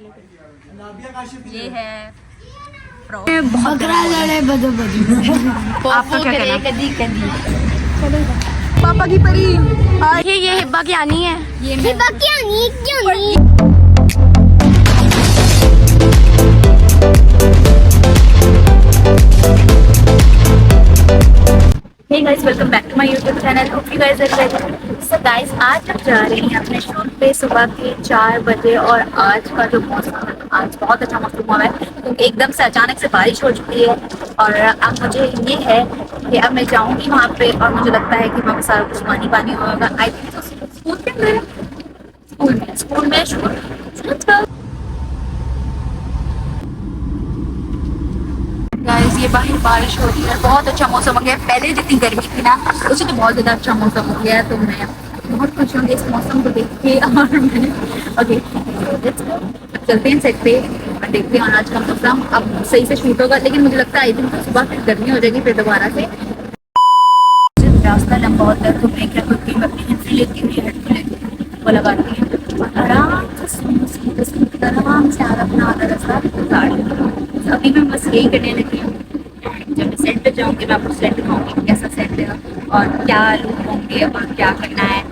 ये है फ्रॉक। आपका क्या कहना? कदी कदी पापा की परी। ये हिब्बा की आनी है। ये हिब्बा की आनी क्यों नहीं? Hey guys, welcome back to my YouTube channel. Hope you guys are well. So guys, आज हम जा रहे हैं अपने शूट पे सुबह के 4 बजे और आज का जो मौसम है, आज बहुत अच्छा मौसम हुआ है क्योंकि एकदम से अचानक से बारिश हो चुकी है। और अब मुझे ये है कि अब मैं जाऊंगी वहाँ पे और मुझे लगता है कि वहाँ पे सारा कुछ पानी पानी होगा। आई थिंक तो स्कूल के अंदर स्कूल में शूट। गाइस ये बाहर बारिश हो रही है, बहुत अच्छा मौसम हो गया है। पहले जितनी गर्मी थी ना उससे तो बहुत ज़्यादा अच्छा मौसम हो गया है, तो मैं बहुत खुश हूँ इस मौसम को देख के। और मैंने ओके चलते हैं सेट पे और देखते हैं आज का मौसम अब सही से शूट होगा। लेकिन मुझे लगता है आई थिंक तो सुबह फिर गर्मी हो जाएगी फिर दोबारा से। रास्ता लंबा होता है तो मैं क्या करती हूँ, अपनी हेडफोन लेती हूँ, हेडफोन लेती हूँ वो लगाती हूँ और आराम से अपना आधा रास्ता गुजार। अभी मैं बस यही करने लगी हूँ। जब मैं सेट पे जाऊँगी मैं आपको सेट दिखाऊंगी कैसा सेट है और क्या लुक होंगे और क्या करना है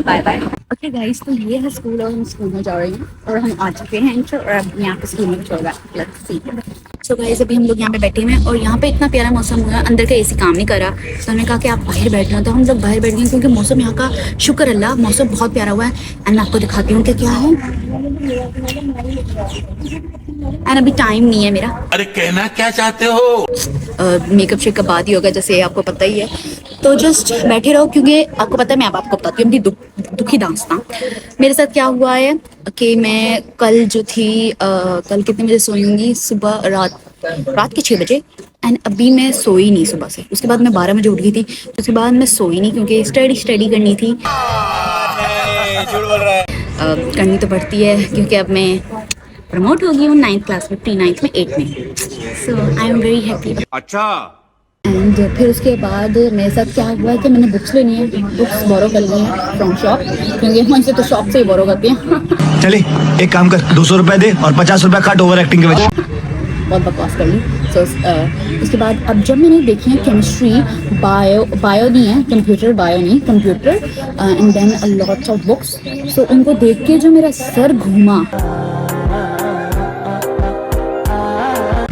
बाय बाय। ओके गाइस, तो ये है स्कूल और हम स्कूल में जा रहे हैं और हम आ चुके हैं इंटर और अब यहाँ पे स्कूल में चल रहा है। Let's see. सो गाइस अभी हम लोग यहाँ पे बैठे हुए हैं और यहाँ पे इतना प्यारा मौसम हुआ है, अंदर का एसी काम नहीं कर रहा, तो हमने कहा कि आप बाहर बैठ जाओ। तो हम लोग बाहर बैठ गए क्योंकि मौसम यहाँ का शुक्र अल्लाह मौसम बहुत प्यारा हुआ है। एंड मैं आपको दिखाती हूँ कि क्या है। एंड अभी टाइम नहीं है मेरा। अरे कहना क्या चाहते हो? मेकअप शेकअप बाद ही होगा जैसे आपको पता ही है, तो जस्ट बैठे रहो क्योंकि आपको पता है मैं अब आपको बताती हूँ अपनी दुखी दास्तां। मेरे साथ क्या हुआ है कि मैं कल जो थी कल कितने बजे सोई होंगी, सुबह रात के 6 बजे। एंड अभी मैं सोई नहीं सुबह से। उसके बाद मैं 12 बजे उठ गई थी, उसके बाद मैं सोई नहीं क्योंकि स्टडी करनी थी। करनी तो पड़ती है क्योंकि अब मैं प्रमोट हो गई हूँ 9th क्लास में, प्री-9th में 8 में। सो आई एम वेरी हैप्पी। अच्छा। एंड फिर उसके बाद मेरे साथ क्या हुआ कि मैंने बुक्स लेनी है, बुक्स बोरो कर ली हैं फ्रॉम शॉप क्योंकि हम इसे तो शॉप से ही बोरो करते हैं। चले एक काम कर 200 रुपए दे और 50 रुपए काट ओवर एक्टिंग के वजह। बहुत बकवास कर ली। सो उसके बाद अब जब मैंने देखी है केमिस्ट्री बायो नहीं है, कंप्यूटर बायो नहीं computer and then a lots of books. So उनको देख के जो मेरा सर घूमा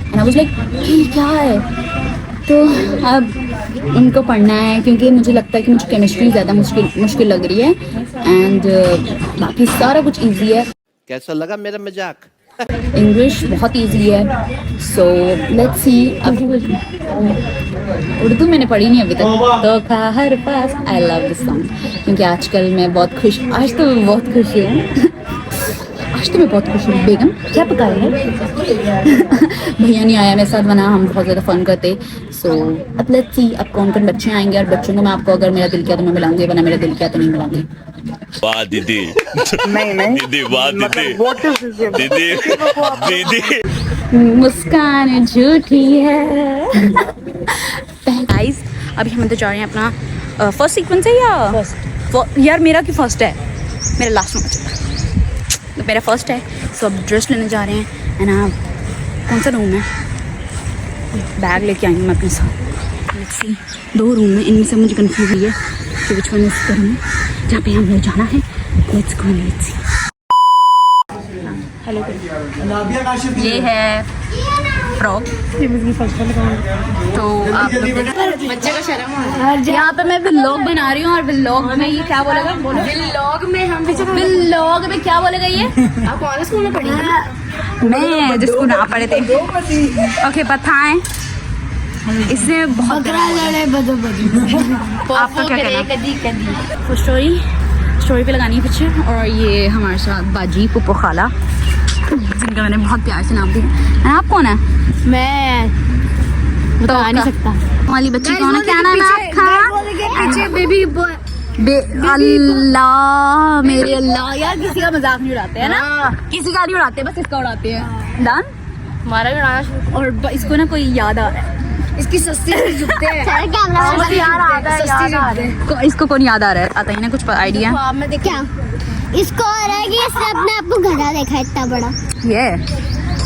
एंड आई वाज लाइक क्या है। तो अब उनको पढ़ना है क्योंकि मुझे लगता है कि मुझे केमिस्ट्री ज़्यादा मुश्किल लग रही है एंड बाकी सारा कुछ इजी है। कैसा लगा मेरा मजाक? इंग्लिश बहुत इजी है। So let's see. अभी उर्दू मैंने पढ़ी नहीं अभी तक। तो का हर पास आई लव दिस सॉन्ग क्योंकि आजकल मैं बहुत खुश, आज तो मैं बहुत खुश हूँ। आज तो मैं बहुत खुश हूँ। बेगम क्या पकाया है? भैया नहीं आया मेरे साथ वरना हम बहुत ज़्यादा फन करते। सो अब लेट्स सी अब कौन कौन बच्चे आएंगे और बच्चों को मैं आपको अगर मेरा दिल किया तो मैं मिलाऊंगी वरना मेरा दिल किया तो नहीं मिलाऊंगी। वाह दीदी। नहीं दीदी, वाह दीदी। दीदी मुस्कान झूठी है। गाइस अभी हम तो जा रहे हैं अपना फर्स्ट सीक्वेंस है या यार मेरा की फर्स्ट है, मेरा लास्ट में तो मेरा फर्स्ट है। सो अब ड्रेस लेने जा रहे हैं है ना। कौन सा रूम है? बैग लेके आई हूँ मैं अपने साथ। लेट्स सी 2 रूम है, इनमें से मुझे कंफ्यूज हुई है कि विच वन इज रूम जहाँ पे हम लोग जाना है। Let's go let's see. Hello ये है फ्रॉक। तो आप बच्चे को शर्म आ रही है। यहाँ पे मैं व्लॉग बना रही हूँ और व्लॉग में ये क्या बोलेगा? व्लॉग में हम भी व्लॉग में क्या बोलेगा ये? आप कौन स्कूल में पढ़ी? मैं जिसको ना पढ़े थे। ओके बताएं इससे बहुत आपका क्या कहना? तो स्टोरी पे लगानी है पिक्चर। और ये हमारे साथ बाजी पुप्पो खाला जिनका मैंने बहुत प्यार से नाम दिया। आप कौन है? मैं तो आ नहीं सकता वाली बच्ची कौन है? क्या नाम है आपका? पीछे बेबी अल्लाह मेरे अल्लाह यार किसी का मजाक नहीं उड़ाते है ना, किसी का नहीं उड़ाते बस इसका उड़ाते हैं। डन हमारा भी उड़ाना। और इसको ना कोई याद आ रहा है, इसकी सस्ती जूते हैं। इसको कौन याद आ रहा है? आता ही ना कुछ आइडिया। इसको हो रहा है कि इसने अपने आप को घड़ा देखा है इतना बड़ा। ये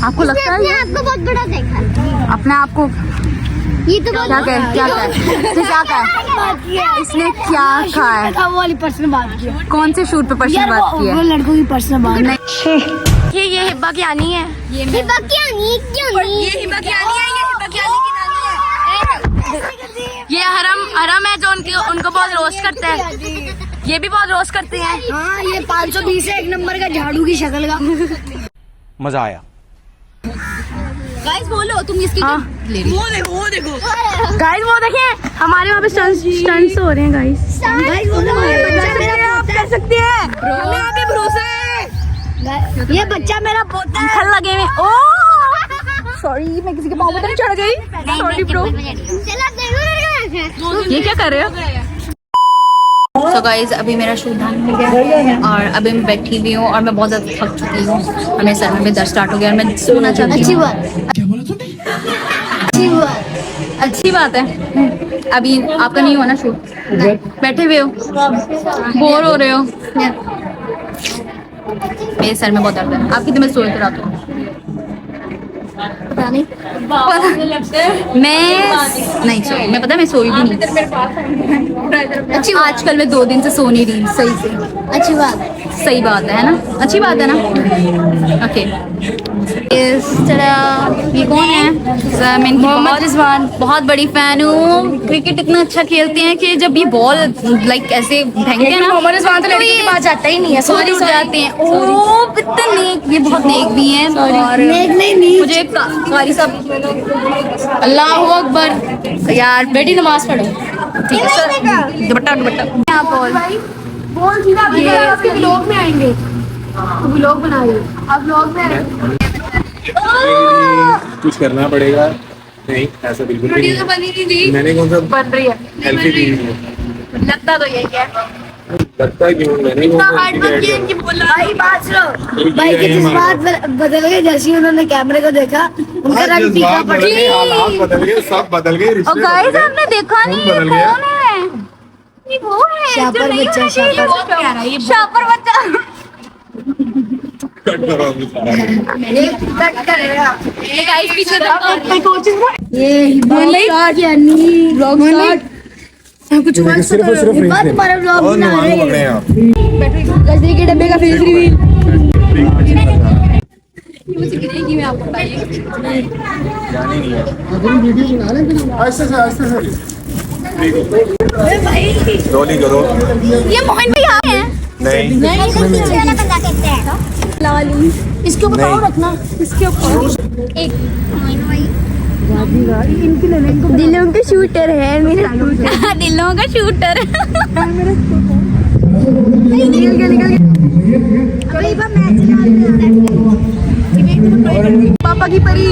आपको इसने लगता अपने है आप को बहुत बड़ा देखा। अपने आप को ये तो बहुत इसने क्या कहा है? वो वाली पर्सन बात किया कौन से शूट पे पर्सन बात की है? लड़कों की पर्सन बात नहीं, ये हिब्बा की आनी है। ये क्या नहीं क्यों नहीं ये हिब्बा की आनी है, ये हिब्बा की आनी की नानी है। ये हरम है जो उनको बहुत रोस्ट करते हैं। ये भी बहुत रोस्ट करते हैं। हाँ, ये 520 है, एक नंबर का झाड़ू की शक्ल का। मजा आया। गाइस बोलो तुम इसकी ले रही वो देखो गाइस, वो देखें हमारे वहाँ पे स्टंट्स हो रहे हैं गाइस। गाइस वो बच्चा मेरा आप कर सकते हैं, हमें आप पे भरोसा है। ये बच्चा मेरा पोता है। फल लगे हुए। ओ सॉरी, मैं किसी के पाँव पे चढ़ गई। Sorry bro. चला देखो ये क्या कर रहे हो? तो गाइज अभी मेरा शूट डन हो गया है और अभी मैं बैठी हुई हूँ और मैं बहुत ज़्यादा थक चुकी हूँ और मेरे सर में भी दर्द स्टार्ट हो गया और मैं सोना चाहती हूँ। अच्छी बात। क्या बोला तूने? अच्छी बात। अच्छी बात है। अभी आपका नहीं हुआ ना शूट? बैठे हुए हो, बोर हो रहे हो? मेरे सर में बहुत दर्द है। आप कितने बजे सोए थे रात को? पता नहीं। मैं सोई, मैं पता मैं सोई भी नहीं। अच्छी आजकल मैं 2 दिन से सो नहीं रही सही से। अच्छी बात। सही बात है ना? अच्छी बात है ना? ओके, इस तरह ये कौन है? मैं इनकी मोहम्मद रिजवान बहुत बड़ी फैन हूँ। क्रिकेट इतना अच्छा खेलते हैं कि जब ये बॉल लाइक ऐसे फेंकते हैं ना, मोहम्मद रिजवान तो लड़की के पास जाता ही नहीं है। सॉरी हो जाते हैं। ओ कितने नेक, ये बहुत नेक भी हैं। और नहीं मुझे कारी साहब, अल्लाह अकबर यार, बेटी नमाज पढ़ो। ठीक है सर, दुपट्टा दुपट्टा आप बोल सीधा आपके व्लॉग में आएंगे। व्लॉग बनाइए आप, व्लॉग में आएंगे। कुछ करना पड़ेगा। नहीं, ऐसा बिल्कुल भी नहीं। बनी नहीं थी, मैंने कौन सा बन रही है। हेल्थी दी है? लगता तो यही है। लगता है क्यों? मैंने कौन सा हार्ड वर्क किया इनकी बोला। भाई बात सुनो, भाई की जज्बात बदल गए जैसे ही उन्होंने कैमरे को देखा। उनका रंग फीका पड़ गया। हालात बदल गए, सब बदल गए, और रिश्ते गाइस बदल गए। आपने देखा नहीं कौन ये बदल गया? कौन है? ये वो है शापर जो नहीं बच्चा, होना चाहिए, शापर। वो क्या रहा है? ये शापर बच्चा। कट करो अभी सारा। ये गाइस पीछे देखो। ये व्लॉग स्टार्ट कुछ सिर्फ और सिर्फ फ्रेंड्स ने। तुम्हारे व्लॉग और बना नमाज रहे पढ़ रहे हैं। हैं आप। गजरी के डब्बे का फेस रिवील। ये मुझे गिरेगी, मैं आपको बताइए। जाने नहीं है। ऐसे से रोली करो। ये मोहन भाई आ हैं। नहीं, पीछे वाला बंदा कहते हैं। लाली इसके ऊपर पाँव रखना। इसके ऊपर दिलों के शूटर है मेरे। दिलों का शूटर। पापा की परी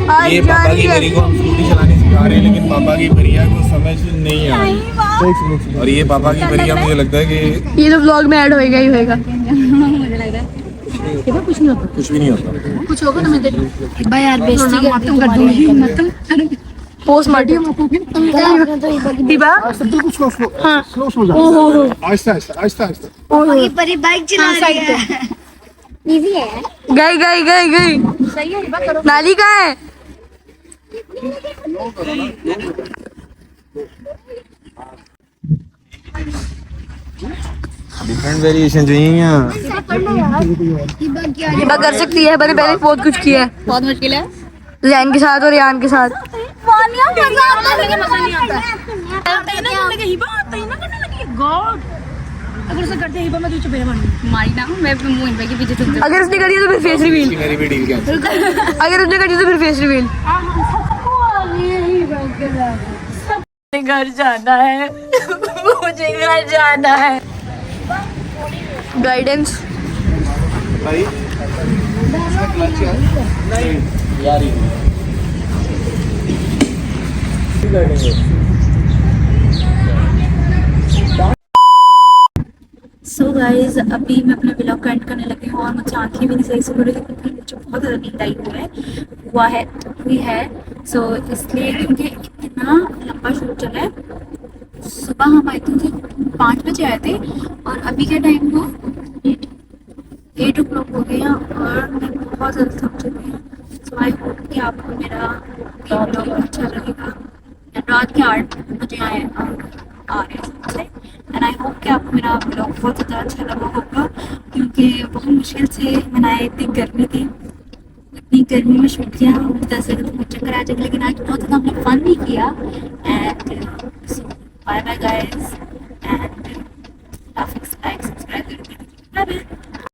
आज ये जा पापा रही की है। परी को हम स्कूटी चलाने सिखा रहे हैं, लेकिन पापा की परिया को समझ नहीं आ रही। और ये पापा की परिया, मुझे लगता है कि ये तो व्लॉग में ऐड होएगा ही होएगा। मुझे लग रहा है कुछ भी नहीं होता। कुछ होगा तो मैं देखूं। भाई यार बेइज्जती कर दूंगी। पोस्ट मार्टी दीपा। हाँ आहिस्ता आहिस्ता आहिस्ता आहिस्ता। परी बाइक चला रही है। इजी है। गई सही है, बात करो। नाली कहाँ है? डिफरेंट वेरिएशन चाहिए यहाँ। हिबा कर सकती है, मैंने पहले बहुत कुछ किया है बहुत मुश्किल है। जैन के साथ और यान के साथ। अगर उसे करते हिबा मैं तुझे चुप मारी ना, मैं मोहन भाई के पीछे छुप जाऊँ। अगर उसने करी तो फिर फेस रिवील। मेरी भी डील कैंसिल। अगर उसने करी तो फिर फेस रिवील। घर जाना है, मुझे घर जाना है। गाइडेंस भाई नहीं यार ही सो गाइज अभी मैं अपने व्लॉग का एंड करने लगी हूँ और मुझे आंखें भी नहीं सही से खुल रही क्योंकि मुझे बहुत ज़्यादा नींद आई हुई है। सो इसलिए क्योंकि इतना लंबा शूट चला है। सुबह हम आए थे 5 बजे आए थे और अभी क्या टाइम हुआ 8 o'clock हो गए हैं और मैं बहुत ज़्यादा थक चुकी हूँ। सो आई होप कि आपको मेरा ब्लॉग अच्छा लगेगा। रात के 8 बजे आ रहे हैं सबसे, एंड आई होप कि आपको मेरा ब्लॉग बहुत ज़्यादा अच्छा लगा होगा, क्योंकि बहुत मुश्किल से बनाए, इतनी गर्मी थी, इतनी गर्मी में शूट किया, जैसे कि तुम्हें चक्कर आ जाएगा, लेकिन आज बहुत ज़्यादा हमने फन भी किया। And bye bye guys.